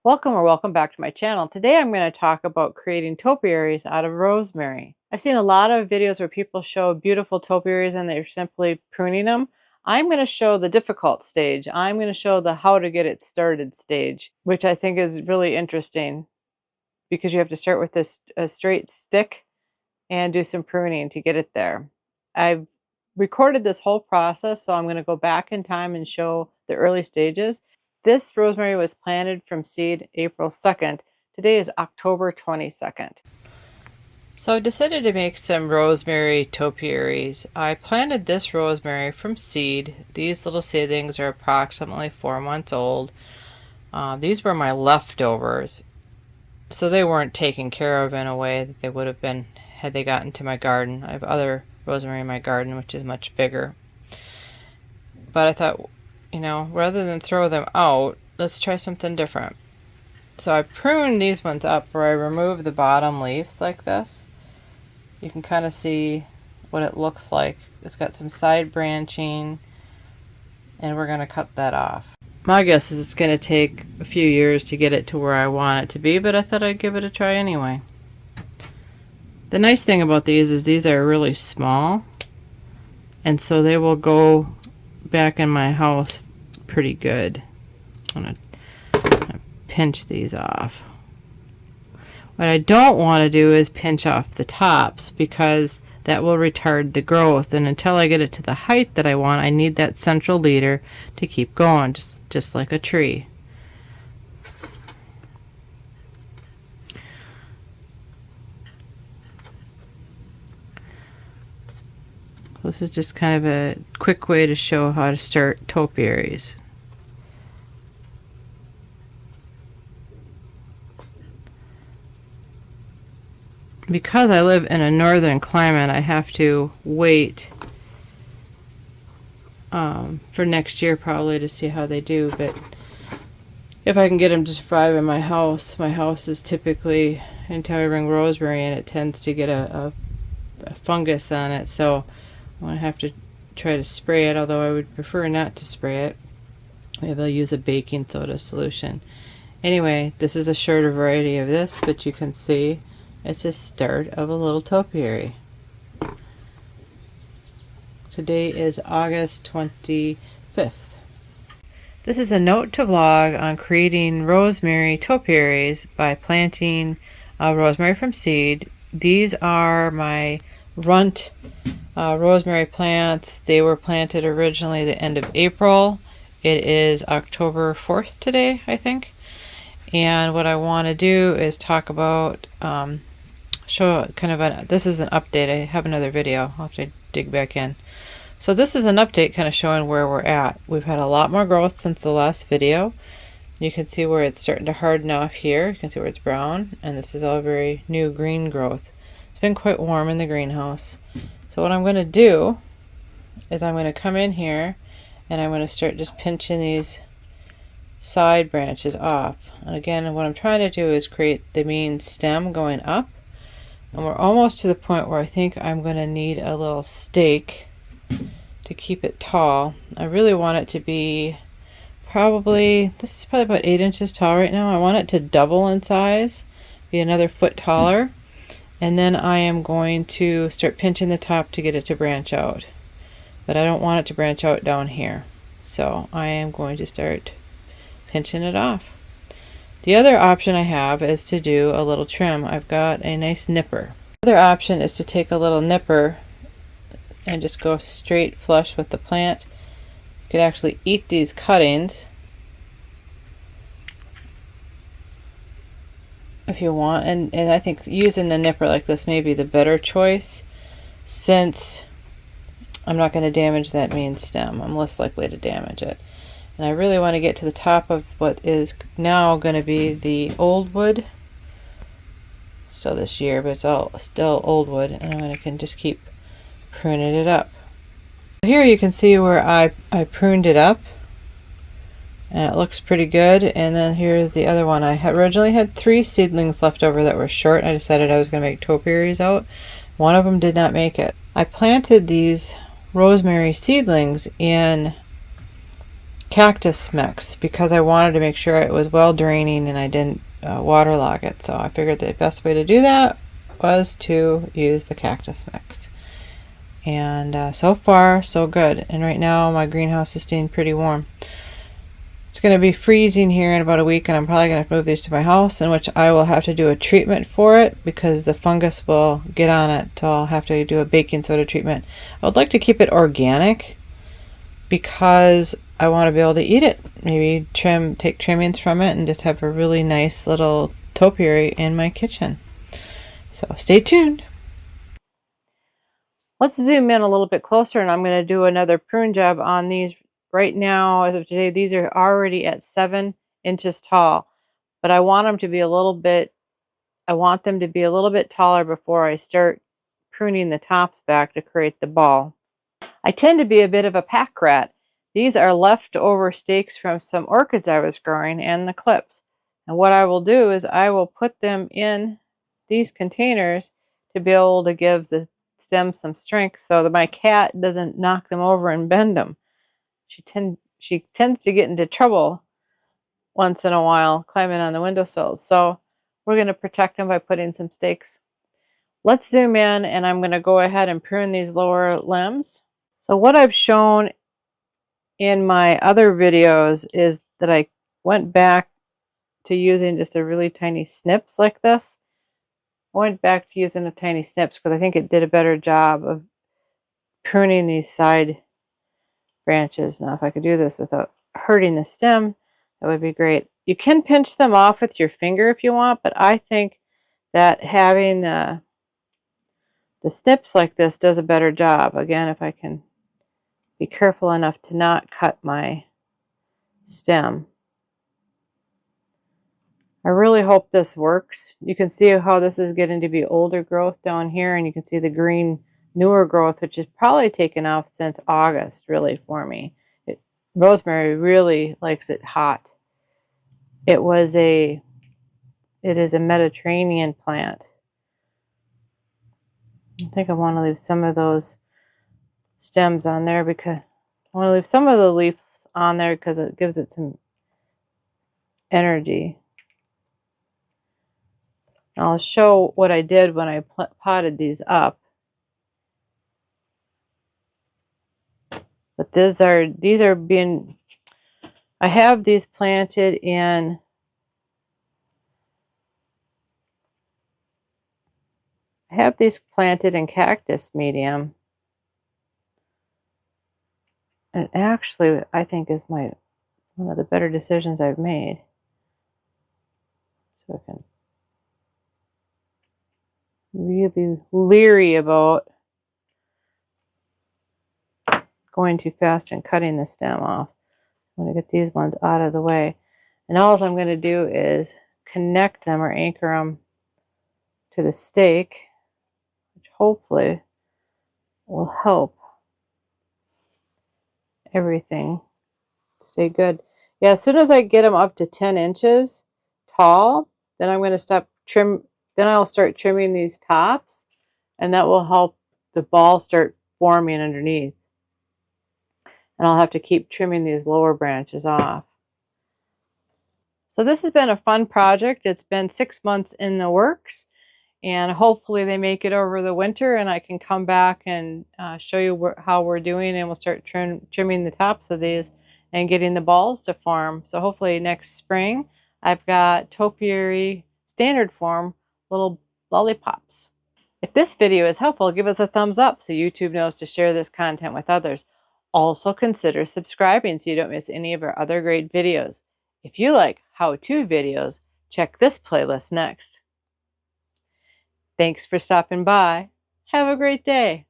Welcome or welcome back to my channel. Today I'm going to talk about creating topiaries out of rosemary. I've seen a lot of videos where people show beautiful topiaries and they're simply pruning them. I'm going to show the difficult stage. I'm going to show the how to get it started stage, which I think is really interesting because you have to start with a straight stick and do some pruning to get it there. I've recorded this whole process, so I'm going to go back in time and show the early stages. This rosemary was planted from seed April 2nd. Today is October 22nd. So I decided to make some rosemary topiaries. I planted this rosemary from seed. These little seedlings are approximately 4 months old. These were my leftovers, so they weren't taken care of in a way that they would have been had they gotten to my garden. I have other rosemary in my garden, which is much bigger. But I thought, rather than throw them out, let's try something different. So I pruned these ones up where I remove the bottom leaves like this. You can kind of see what it looks like. It's got some side branching, and we're going to cut that off. My guess is it's going to take a few years to get it to where I want it to be, but I thought I'd give it a try anyway. The nice thing about these is these are really small, and so they will go back in my house pretty good. I'm gonna pinch these off. What I don't want to do is pinch off the tops because that will retard the growth, and until I get it to the height that I want, I need that central leader to keep going, just like a tree. This is just kind of a quick way to show how to start topiaries. Because I live in a northern climate, I have to wait for next year probably to see how they do, but if I can get them to survive in my house is typically, until I bring rosemary in, it tends to get a fungus on it, so I'm going to have to try to spray it, although I would prefer not to spray it. Maybe I'll use a baking soda solution. Anyway, this is a shorter variety of this, but you can see it's a start of a little topiary. Today is August 25th. This is a note to vlog on creating rosemary topiaries by planting rosemary from seed. These are my runt rosemary plants. They were planted originally the end of April. It is October 4th today, I think. And what I want to do is talk about, show kind of this is an update. I have another video. I'll have to dig back in. So this is an update kind of showing where we're at. We've had a lot more growth since the last video. You can see where it's starting to harden off here. You can see where it's brown, and this is all very new green growth. It's been quite warm in the greenhouse. So what I'm going to do is I'm going to come in here and I'm going to start just pinching these side branches off. And again, what I'm trying to do is create the main stem going up. And we're almost to the point where I think I'm going to need a little stake to keep it tall. I really want it to be this is probably about 8 inches tall right now. I want it to double in size, be another foot taller. And then I am going to start pinching the top to get it to branch out. But I don't want it to branch out down here. So I am going to start pinching it off. The other option I have is to do a little trim. I've got a nice nipper. The other option is to take a little nipper and just go straight flush with the plant. You could actually eat these cuttings if you want, and I think using the nipper like this may be the better choice, since I'm not going to damage that main stem. I'm less likely to damage it. And I really want to get to the top of what is now going to be the old wood. So this year, but it's all still old wood, and I'm going to just keep pruning it up. Here you can see where I pruned it up, and it looks pretty good. And then here's the other one. I had originally had 3 seedlings left over that were short, and I decided I was going to make topiaries out. One of them did not make it. I planted these rosemary seedlings in cactus mix because I wanted to make sure it was well draining and I didn't waterlog it. So I figured the best way to do that was to use the cactus mix. And so far, so good. And right now, my greenhouse is staying pretty warm. It's going to be freezing here in about a week, and I'm probably going to move these to my house, in which I will have to do a treatment for it because the fungus will get on it. So I'll have to do a baking soda treatment. I would like to keep it organic because I want to be able to eat it. Maybe take trimmings from it and just have a really nice little topiary in my kitchen. So stay tuned. Let's zoom in a little bit closer, and I'm going to do another prune job on these. Right now, as of today, these are already at 7 inches tall, but I want them to be a little bit taller before I start pruning the tops back to create the ball. I tend to be a bit of a pack rat. These are leftover stakes from some orchids I was growing and the clips. And what I will do is I will put them in these containers to be able to give the stem some strength so that my cat doesn't knock them over and bend them. She tends to get into trouble once in a while climbing on the windowsills. So we're going to protect them by putting some stakes. Let's zoom in, and I'm going to go ahead and prune these lower limbs. So what I've shown in my other videos is that I went back to using just a really tiny snips like this. I went back to using the tiny snips because I think it did a better job of pruning these side branches. Now if I could do this without hurting the stem, that would be great. You can pinch them off with your finger if you want, but I think that having the snips like this does a better job. Again, if I can be careful enough to not cut my stem. I really hope this works. You can see how this is getting to be older growth down here, and you can see the green newer growth, which is probably taken off since August, really, for me. Rosemary really likes it hot. It is a Mediterranean plant. I think I want to leave some of those stems on there because I want to leave some of the leaves on there because it gives it some energy. I'll show what I did when I potted these up. But these are being, I have these planted in cactus medium. And actually, I think is one of the better decisions I've made. So I can really leery about going too fast and cutting the stem off. I'm going to get these ones out of the way. And all I'm going to do is connect them or anchor them to the stake, which hopefully will help everything stay good. Yeah, as soon as I get them up to 10 inches tall, then I'm going to then I'll start trimming these tops, and that will help the ball start forming underneath. And I'll have to keep trimming these lower branches off. So this has been a fun project. It's been 6 months in the works, and hopefully they make it over the winter and I can come back and show you how we're doing, and we'll start trimming the tops of these and getting the balls to form. So hopefully next spring I've got topiary standard form little lollipops. If this video is helpful, give us a thumbs up so YouTube knows to share this content with others. Also consider subscribing so you don't miss any of our other great videos. If you like how-to videos, check this playlist next. Thanks for stopping by. Have a great day.